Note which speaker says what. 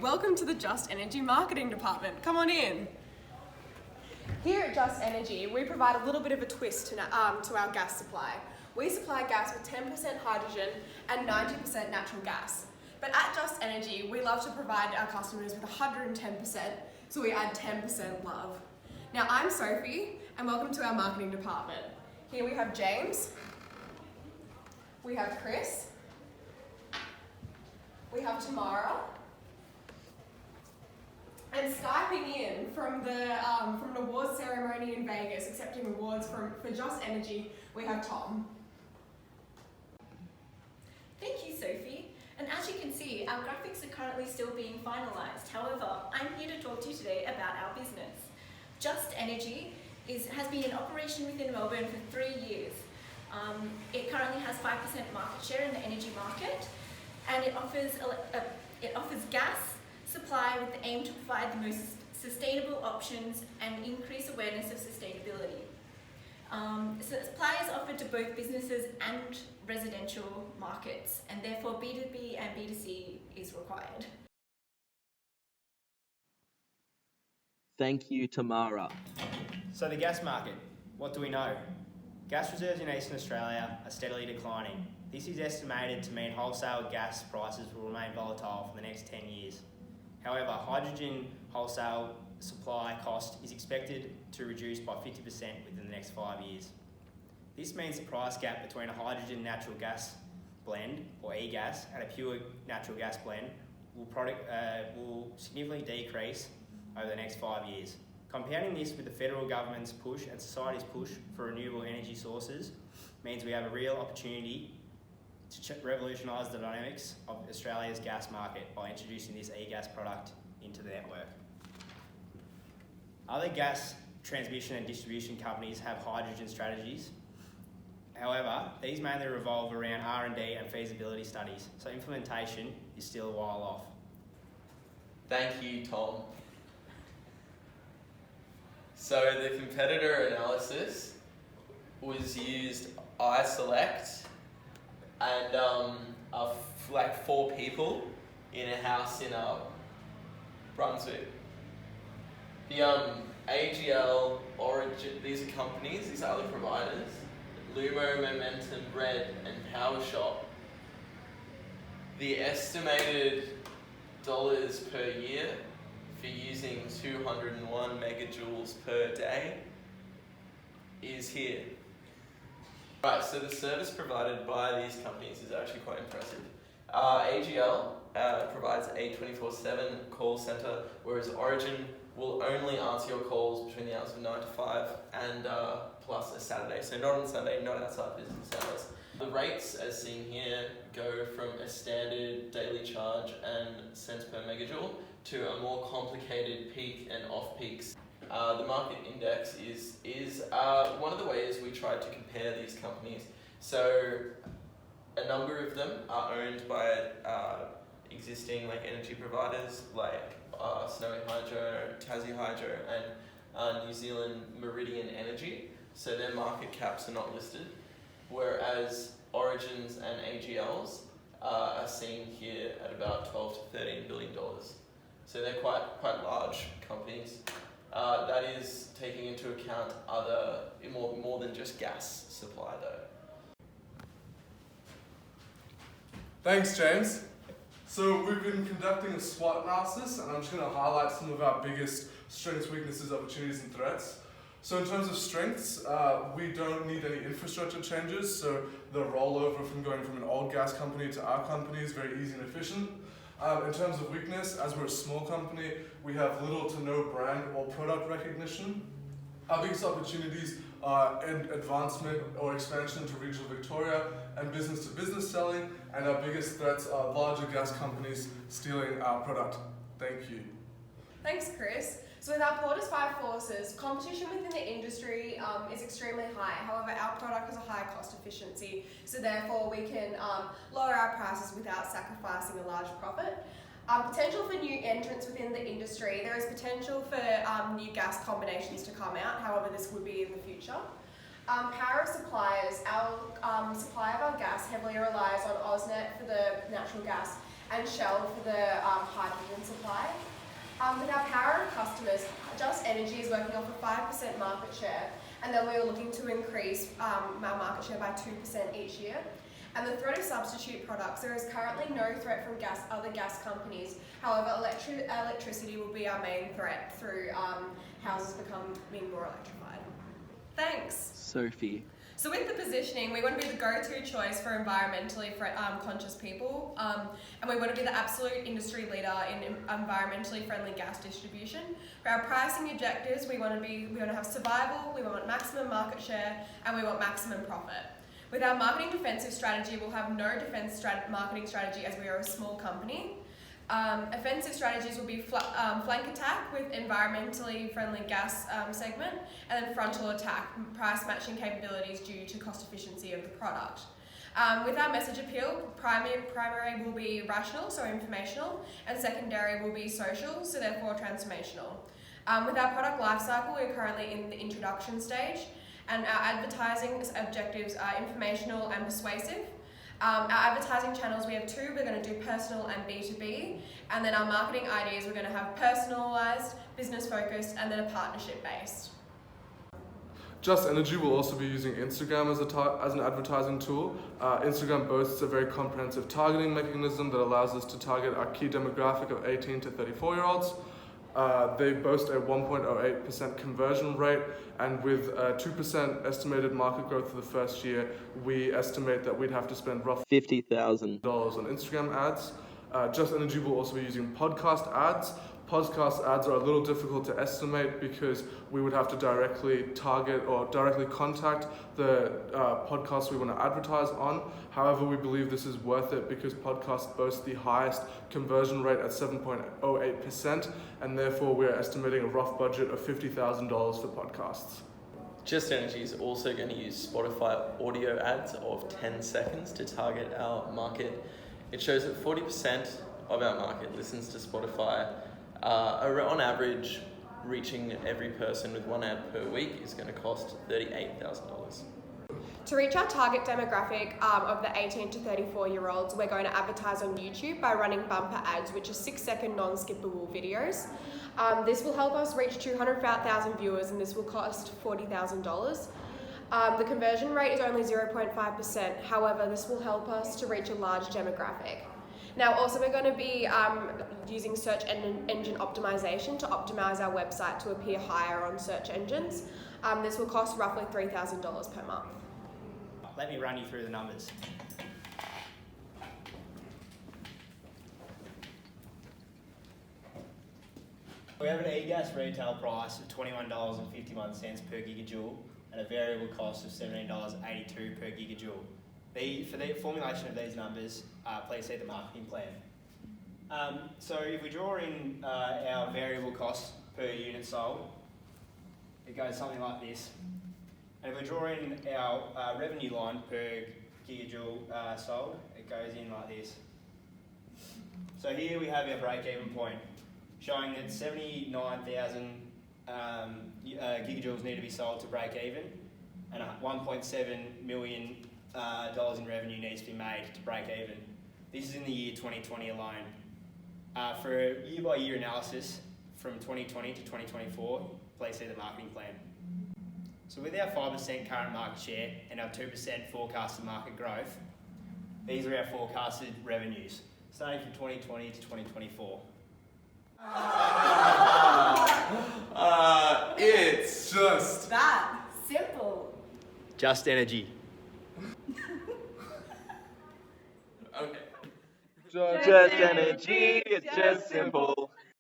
Speaker 1: welcome to the Just Energy Marketing Department. Come on in. Here at Just Energy, we provide a little bit of a twist to our gas supply. We supply gas with 10% hydrogen and 90% natural gas. But at Just Energy, we love to provide our customers with 110%, so we add 10% love. Now, I'm Sophie, and welcome to our marketing department. Here we have James, we have Chris, we have Tamara, and Skyping in from an awards ceremony in Vegas, accepting awards for Just Energy, we have Tom.
Speaker 2: Thank you, Sophie. And as you can see, our graphics are currently still being finalised. However, I'm here to talk to you today about our business. Just Energy has been in operation within Melbourne for 3 years. It currently has 5% market share in the energy market, and it offers gas supply with the aim to provide the most sustainable options and increase awareness of sustainability. So supply is offered to both businesses and residential markets, and therefore B2B and B2C is required.
Speaker 3: Thank you, Tamara.
Speaker 4: So the gas market, what do we know? Gas reserves in Eastern Australia are steadily declining. This is estimated to mean wholesale gas prices will remain volatile for the next 10 years. However, hydrogen wholesale supply cost is expected to reduce by 50% within the next 5 years. This means the price gap between a hydrogen natural gas blend, or e-gas, and a pure natural gas blend will significantly decrease over the next 5 years. Compounding this with the federal government's push and society's push for renewable energy sources means we have a real opportunity to revolutionise the dynamics of Australia's gas market by introducing this e-gas product into the network. Other gas transmission and distribution companies have hydrogen strategies. However, these mainly revolve around R&D and feasibility studies, so implementation is still a while off.
Speaker 5: Thank you, Tom. So the competitor analysis was used iSelect and like 4 people in a house in Brunswick. The AGL, Origin, these are companies, these are other providers, Lumo, Momentum, Red and PowerShop. The estimated dollars per year for using 201 megajoules per day is here. Right, so the service provided by these companies is actually quite impressive. AGL provides a 24/7 call center, whereas Origin will only answer your calls between the hours of 9 to 5 and plus a Saturday. So not on Sunday, not outside business hours. The rates, as seen here, go from a standard daily charge and cents per megajoule to a more complicated peak and off-peaks. The market index is one of the ways we try to compare these companies. So a number of them are owned by existing energy providers like Snowy Hydro, Tassie Hydro and New Zealand Meridian Energy. So their market caps are not listed, whereas Origins and AGLs are seen here at about $12 to $13 billion. So they're quite large companies. That is taking into account other, more than just gas supply though.
Speaker 6: Thanks, James. So we've been conducting a SWOT analysis, and I'm just going to highlight some of our biggest strengths, weaknesses, opportunities, and threats. So in terms of strengths, we don't need any infrastructure changes, so the rollover from going from an old gas company to our company is very easy and efficient. In terms of weakness, as we're a small company, we have little to no brand or product recognition. Our biggest opportunities are advancement or expansion into regional Victoria and business-to-business selling, and our biggest threats are larger gas companies stealing our product. Thank you.
Speaker 1: Thanks, Chris. So with our Porter's 5 forces, competition within the industry is extremely high. However, our product has a high cost efficiency, so therefore we can lower our prices without sacrificing a large profit. Potential for new entrants within the industry. There is potential for new gas combinations to come out, however this would be in the future. Power of suppliers. Our supply of our gas heavily relies on AusNet for the natural gas and Shell for the hydrogen supply. With our power of customers, Just Energy is working off a 5% market share, and then we're looking to increase our market share by 2% each year. And the threat of substitute products, there is currently no threat from other gas companies. However, electricity will be our main threat through houses becoming more electrified. Thanks.
Speaker 3: Sophie.
Speaker 1: So with the positioning, we want to be the go-to choice for environmentally conscious people, and we want to be the absolute industry leader in environmentally friendly gas distribution. For our pricing objectives, we want to have survival, we want maximum market share, and we want maximum profit. With our marketing defensive strategy, we'll have no marketing strategy as we are a small company. Offensive strategies will be flank attack with environmentally friendly gas segment, and then frontal attack, price matching capabilities due to cost efficiency of the product. With our message appeal, primary will be rational, so informational, and secondary will be social, so therefore transformational. With our product lifecycle, we're currently in the introduction stage, and our advertising objectives are informational and persuasive. Our advertising channels, we have two. We're going to do personal and B2B, and then our marketing ideas, we're going to have personalised, business-focused, and then a partnership-based.
Speaker 6: Just Energy will also be using Instagram as an advertising tool. Instagram boasts a very comprehensive targeting mechanism that allows us to target our key demographic of 18 to 34-year-olds. They boast a 1.08% conversion rate, and with 2% estimated market growth for the first year, we estimate that we'd have to spend roughly
Speaker 3: $50,000
Speaker 6: on Instagram ads. Just Energy will also be using podcast ads. Podcast ads are a little difficult to estimate because we would have to directly target or directly contact the podcasts we want to advertise on. However, we believe this is worth it because podcasts boast the highest conversion rate at 7.08%, and therefore we're estimating a rough budget of $50,000 for podcasts.
Speaker 5: Just Energy is also going to use Spotify audio ads of 10 seconds to target our market. It shows that 40% of our market listens to Spotify. On average, reaching every person with one ad per week is going to cost $38,000.
Speaker 1: To reach our target demographic of the 18 to 34-year-olds, we're going to advertise on YouTube by running bumper ads, which are 6-second non-skippable videos. This will help us reach 200,000 viewers, and this will cost $40,000. The conversion rate is only 0.5%. However, this will help us to reach a large demographic. Now, also we're going to be using search engine optimization to optimize our website to appear higher on search engines. This will cost roughly $3,000 per month.
Speaker 4: Let me run you through the numbers. We have an e-gas retail price of $21.51 per gigajoule and a variable cost of $17.82 per gigajoule. For the formulation of these numbers, please see the marketing plan. So if we draw in our variable costs per unit sold, it goes something like this. And if we draw in our revenue line per gigajoule sold, it goes in like this. So here we have our break-even point, showing that 79,000 gigajoules need to be sold to break even, and $1.7 million in revenue needs to be made to break even. This is in the year 2020 alone. For a year-by-year analysis from 2020 to 2024, please see the marketing plan. So with our 5% current market share and our 2% forecasted market growth, these are our forecasted revenues, starting from 2020 to 2024.
Speaker 6: It's just
Speaker 2: That simple.
Speaker 4: Just Energy.
Speaker 5: Okay.
Speaker 3: Just Energy, it's just simple.